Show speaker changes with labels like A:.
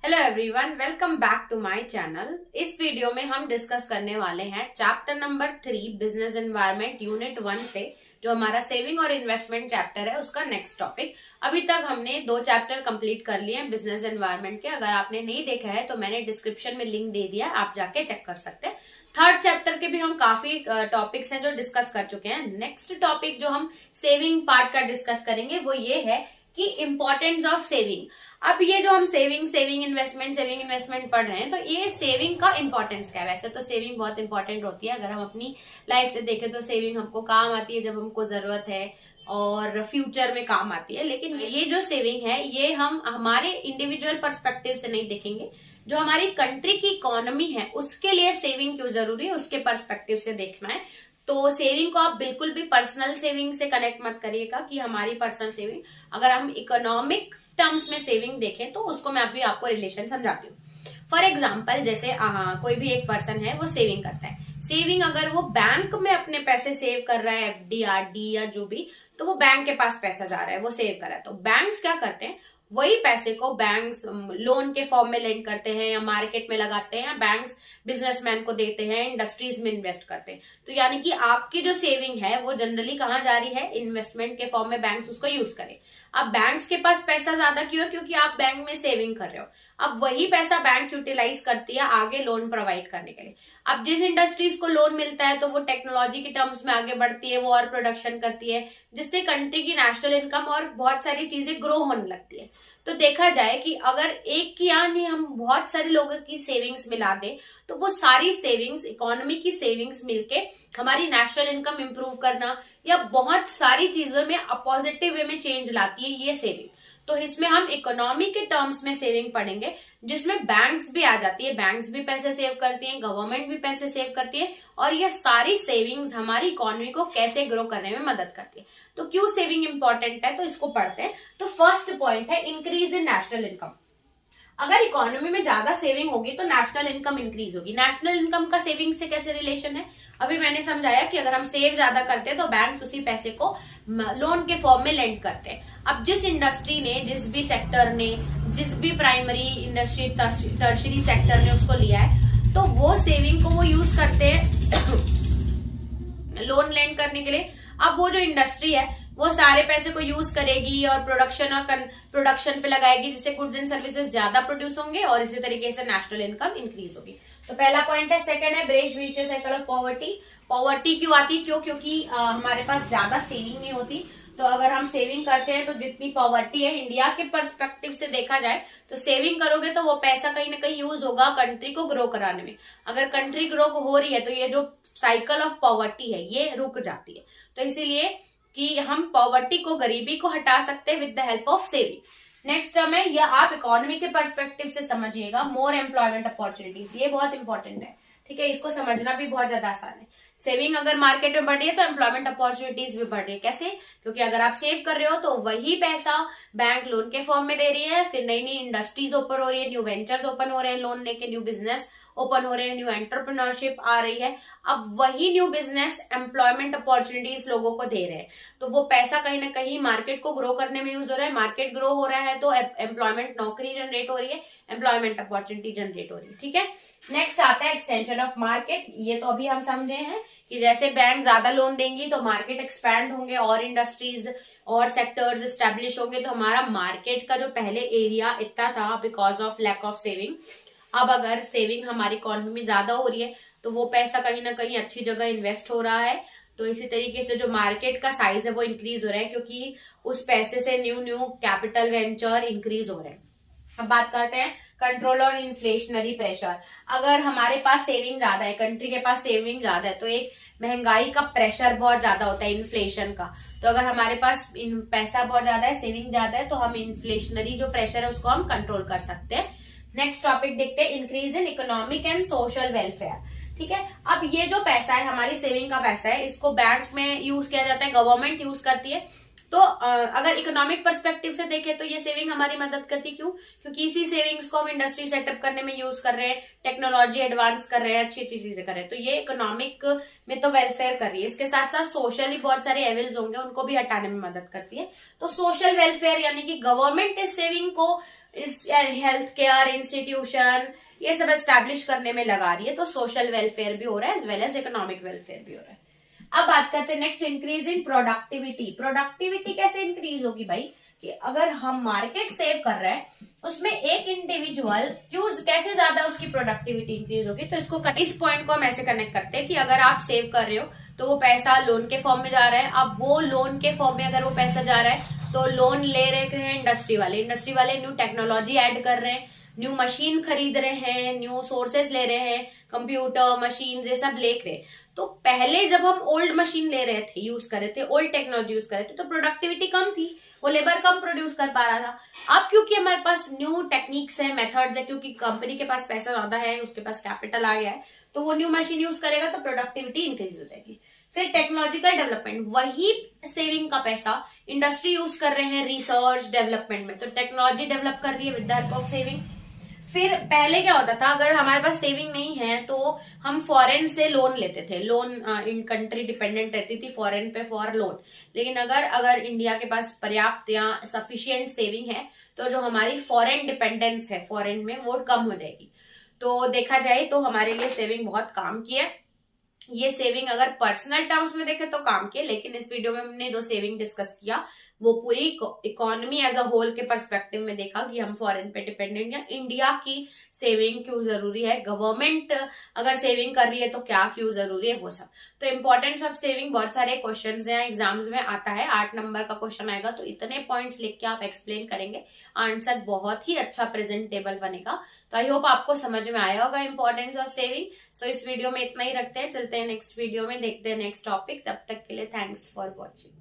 A: Hello everyone, welcome back to my channel. इस video में हम डिस्कस करने वाले हैं chapter number 3 business environment unit 1 से जो हमारा सेविंग और इन्वेस्टमेंट चैप्टर है उसका नेक्स्ट टॉपिक। अभी तक हमने 2 चैप्टर कंप्लीट कर लिए हैं बिजनेस एनवायरनमेंट के। अगर आपने नहीं देखा है तो मैंने डिस्क्रिप्शन में लिंक दे दिया, आप जाके चेक कर सकते हैं। थर्ड चैप्टर के भी हम काफी टॉपिक्स हैं जो डिस्कस कर चुके हैं। नेक्स्ट टॉपिक जो हम सेविंग पार्ट का डिस्कस करेंगे वो ये है कि इम्पोर्टेंस ऑफ सेविंग। अब ये जो हम सेविंग इन्वेस्टमेंट पढ़ रहे हैं तो ये सेविंग का इंपॉर्टेंस क्या है। वैसे तो सेविंग बहुत इंपॉर्टेंट होती है, अगर हम अपनी लाइफ से देखें तो सेविंग हमको काम आती है जब हमको जरूरत है और फ्यूचर में काम आती है। लेकिन ये जो सेविंग है ये हम हमारे इंडिविजुअल पर्सपेक्टिव से नहीं देखेंगे, जो हमारी कंट्री की इकोनॉमी है उसके लिए सेविंग क्यों जरूरी है उसके पर्सपेक्टिव से देखना है। तो सेविंग को आप बिल्कुल भी पर्सनल सेविंग से कनेक्ट मत करिएगा कि हमारी पर्सनल सेविंग, अगर हम इकोनॉमिक टर्म्स में सेविंग देखें तो उसको मैं अभी आपको रिलेशन समझाती हूँ। फॉर एग्जाम्पल जैसे कोई भी एक पर्सन है वो सेविंग करता है। सेविंग अगर वो बैंक में अपने पैसे सेव कर रहा है, एफडी आरडी या जो भी, तो वो बैंक के पास पैसा जा रहा है, वो सेव कर रहा है। तो बैंक्स क्या करते हैं, वही पैसे को बैंक्स लोन के फॉर्म में लेंड करते हैं या मार्केट में लगाते हैं या बैंक्स बिजनेसमैन को देते हैं, इंडस्ट्रीज में इन्वेस्ट करते हैं। तो यानी कि आपकी जो सेविंग है वो जनरली कहाँ जा रही है, इन्वेस्टमेंट के फॉर्म में बैंक्स उसको यूज करें। अब बैंक्स के पास पैसा ज्यादा क्यों है, क्योंकि आप बैंक में सेविंग कर रहे हो। अब वही पैसा बैंक यूटिलाइज करती है आगे लोन प्रोवाइड करने के लिए। अब जिस इंडस्ट्रीज को लोन मिलता है तो वो टेक्नोलॉजी के टर्म्स में आगे बढ़ती है, वो और प्रोडक्शन करती है, जिससे कंट्री की नेशनल इनकम और बहुत सारी चीजें ग्रो होने लगती है। तो देखा जाए कि अगर एक की यानी हम बहुत सारे लोगों की सेविंग्स मिला दें तो वो सारी सेविंग्स, इकोनॉमी की सेविंग्स मिलके हमारी नेशनल इनकम इंप्रूव करना या बहुत सारी चीजों में पॉजिटिव वे में चेंज लाती है ये सेविंग। तो इसमें हम इकोनॉमी के टर्म्स में सेविंग पढ़ेंगे, जिसमें बैंक्स भी आ जाती है। बैंक्स भी पैसे सेव करती हैं, गवर्नमेंट भी पैसे सेव करती है, और ये सारी सेविंग्स हमारी इकोनॉमी को कैसे ग्रो करने में मदद करती है। तो क्यों सेविंग इंपॉर्टेंट है तो इसको पढ़ते हैं। तो फर्स्ट पॉइंट है इंक्रीज इन नेशनल इनकम। अगर इकोनॉमी में ज्यादा सेविंग होगी तो नेशनल इनकम इंक्रीज होगी। नेशनल इनकम का सेविंग से कैसे रिलेशन है, अभी मैंने समझाया कि अगर हम सेव ज्यादा करते हैं तो बैंक्स उसी पैसे को लोन के फॉर्म में लेंड करते हैं। अब जिस इंडस्ट्री ने, जिस भी सेक्टर ने, जिस भी प्राइमरी इंडस्ट्री टर्शरी सेक्टर ने उसको लिया है तो वो सेविंग को वो यूज करते हैं लोन लेंड करने के लिए। अब वो जो इंडस्ट्री है वो सारे पैसे को यूज करेगी और प्रोडक्शन पे लगाएगी, जिससे गुड्स एंड सर्विसेज ज्यादा प्रोड्यूस होंगे और इसी तरीके से नेशनल इनकम इंक्रीज होगी। तो पहला पॉइंट है। सेकंड है break vicious cycle of poverty. Poverty क्यों आती है, क्योंकि हमारे पास ज्यादा सेविंग नहीं होती। तो अगर हम सेविंग करते हैं तो जितनी पॉवर्टी है इंडिया के पर्सपेक्टिव से देखा जाए तो सेविंग करोगे तो वो पैसा कहीं ना कहीं यूज होगा कंट्री को ग्रो कराने में। अगर कंट्री ग्रो हो रही है तो ये जो साइकिल ऑफ पॉवर्टी है ये रुक जाती है। तो इसीलिए कि हम पॉवर्टी को, गरीबी को हटा सकते हैं with the help of saving. Next term है, यह आप इकोनॉमी के पर्सपेक्टिव से समझिएगा, मोर एम्प्लॉयमेंट अपॉर्चुनिटीज। ये बहुत इंपॉर्टेंट है, ठीक है, इसको समझना भी बहुत ज्यादा आसान है। सेविंग अगर मार्केट में बढ़ रही है तो एम्प्लॉयमेंट अपॉर्चुनिटीज भी बढ़ रही है। कैसे, क्योंकि अगर आप सेव कर रहे हो तो वही पैसा बैंक लोन के फॉर्म में दे रही है, फिर नई नई इंडस्ट्रीज ओपन हो रही है, न्यू वेंचर्स ओपन हो रहे हैं लोन लेके, न्यू बिजनेस ओपन हो रहे हैं, न्यू एंटरप्रेन्योरशिप आ रही है। अब वही न्यू बिजनेस एम्प्लॉयमेंट अपॉर्चुनिटीज लोगों को दे रहे हैं, तो वो पैसा कहीं ना कहीं मार्केट को ग्रो करने में यूज हो रहा है। मार्केट ग्रो हो रहा है तो एम्प्लॉयमेंट, नौकरी जनरेट हो रही है, एम्प्लॉयमेंट अपॉर्चुनिटी जनरेट हो रही है, ठीक है। नेक्स्ट आता है एक्सटेंशन ऑफ मार्केट। ये तो अभी हम समझे हैं कि जैसे बैंक ज्यादा लोन देंगी तो मार्केट एक्सपैंड होंगे और इंडस्ट्रीज और सेक्टर्स एस्टेब्लिश होंगे, तो हमारा मार्केट का जो पहले एरिया इतना था because of lack of saving, अब अगर सेविंग हमारी इकोनॉमी में ज्यादा हो रही है तो वो पैसा कहीं ना कहीं अच्छी जगह इन्वेस्ट हो रहा है। तो इसी तरीके से जो मार्केट का साइज है वो इंक्रीज हो रहा है, क्योंकि उस पैसे से न्यू कैपिटल वेंचर इंक्रीज हो रहे हैं। अब बात करते हैं कंट्रोल और इन्फ्लेशनरी प्रेशर। अगर हमारे पास सेविंग ज्यादा है, कंट्री के पास सेविंग ज्यादा है, तो एक महंगाई का प्रेशर बहुत ज्यादा होता है, इन्फ्लेशन का। तो अगर हमारे पास पैसा बहुत ज्यादा है, सेविंग ज्यादा है, तो हम इन्फ्लेशनरी जो प्रेशर है उसको हम कंट्रोल कर सकते हैं। नेक्स्ट टॉपिक देखते हैं, increase in economic and social welfare. ठीक है, अब ये जो पैसा है, हमारी सेविंग का पैसा है, इसको बैंक में यूज किया जाता है, गवर्नमेंट यूज करती है। तो अगर इकोनॉमिक पर्सपेक्टिव से देखें तो ये सेविंग हमारी मदद करती है। क्यों? क्योंकि इसी सेविंग्स को हम इंडस्ट्री सेटअप करने में यूज कर रहे हैं, टेक्नोलॉजी एडवांस कर रहे हैं, अच्छी अच्छी चीजें कर रहे हैं। तो ये इकोनॉमिक में तो वेलफेयर कर रही है, इसके साथ साथ सोशली बहुत सारे एविल्स होंगे उनको भी हटाने में मदद करती है। तो सोशल वेलफेयर यानी कि गवर्नमेंट इस सेविंग को हेल्थ केयर इंस्टीट्यूशन ये सब एस्टैब्लिश करने में लगा रही है, तो सोशल वेलफेयर भी हो रहा है as well as economic welfare भी हो रहा है। अब बात करते हैं next, increase in productivity. Productivity कैसे इंक्रीज होगी भाई, कि अगर हम मार्केट सेव कर रहे हैं उसमें एक इंडिविजुअल कैसे ज्यादा उसकी प्रोडक्टिविटी इंक्रीज होगी। तो इस पॉइंट को हम ऐसे कनेक्ट करते हैं कि अगर आप सेव कर रहे हो तो वो पैसा लोन के फॉर्म में जा रहा है। अब वो लोन के फॉर्म में अगर वो पैसा जा रहा है तो लोन ले रहे हैं इंडस्ट्री वाले न्यू टेक्नोलॉजी ऐड कर रहे हैं, न्यू मशीन खरीद रहे हैं, न्यू सोर्सेस ले रहे हैं, कंप्यूटर मशीन ये सब ले रहे हैं। तो पहले जब हम ओल्ड मशीन ले रहे थे, यूज कर रहे थे, ओल्ड टेक्नोलॉजी यूज कर रहे थे, तो प्रोडक्टिविटी कम थी, वो लेबर कम प्रोड्यूस कर पा रहा था। अब क्योंकि हमारे पास न्यू टेक्निक्स है, मेथड्स है, क्योंकि कंपनी के पास पैसा ज्यादा है, उसके पास कैपिटल आ गया है, तो वो न्यू मशीन यूज करेगा तो प्रोडक्टिविटी इंक्रीज हो जाएगी। फिर टेक्नोलॉजिकल डेवलपमेंट, वही सेविंग का पैसा इंडस्ट्री यूज कर रहे हैं रिसर्च डेवलपमेंट में, तो टेक्नोलॉजी डेवलप कर रही है with the help of saving. फिर पहले क्या होता था, अगर हमारे पास सेविंग नहीं है तो हम फॉरेन से लोन लेते थे, लोन इन कंट्री डिपेंडेंट रहती थी फॉरेन पे फॉर लोन। लेकिन अगर इंडिया के पास पर्याप्त या सफिशिएंट सेविंग है तो जो हमारी फॉरेन डिपेंडेंस है फॉरेन में वो कम हो जाएगी। तो देखा जाए तो हमारे लिए सेविंग बहुत काम की है। ये सेविंग अगर पर्सनल टर्म्स में देखे तो काम की है, लेकिन इस वीडियो में हमने जो सेविंग डिस्कस किया वो पूरी इकोनॉमी एज अ होल के पर्सपेक्टिव में देखा कि हम फॉरेन पे डिपेंडेंट या इंडिया की सेविंग क्यों जरूरी है, गवर्नमेंट अगर सेविंग कर रही है तो क्या क्यों जरूरी है, वो सब। तो इंपॉर्टेंस ऑफ सेविंग बहुत सारे क्वेश्चंस हैं, एग्जाम्स में आता है, 8 नंबर का क्वेश्चन आएगा तो इतने पॉइंट्स लिख के आप एक्सप्लेन करेंगे, आंसर बहुत ही अच्छा प्रेजेंटेबल बनेगा। तो आई होप आपको समझ में आया होगा इंपॉर्टेंस ऑफ सेविंग। सो इस वीडियो में इतना ही रखते हैं, चलते हैं नेक्स्ट वीडियो में, देखते हैं नेक्स्ट टॉपिक। तब तक के लिए थैंक्स फॉर वॉचिंग।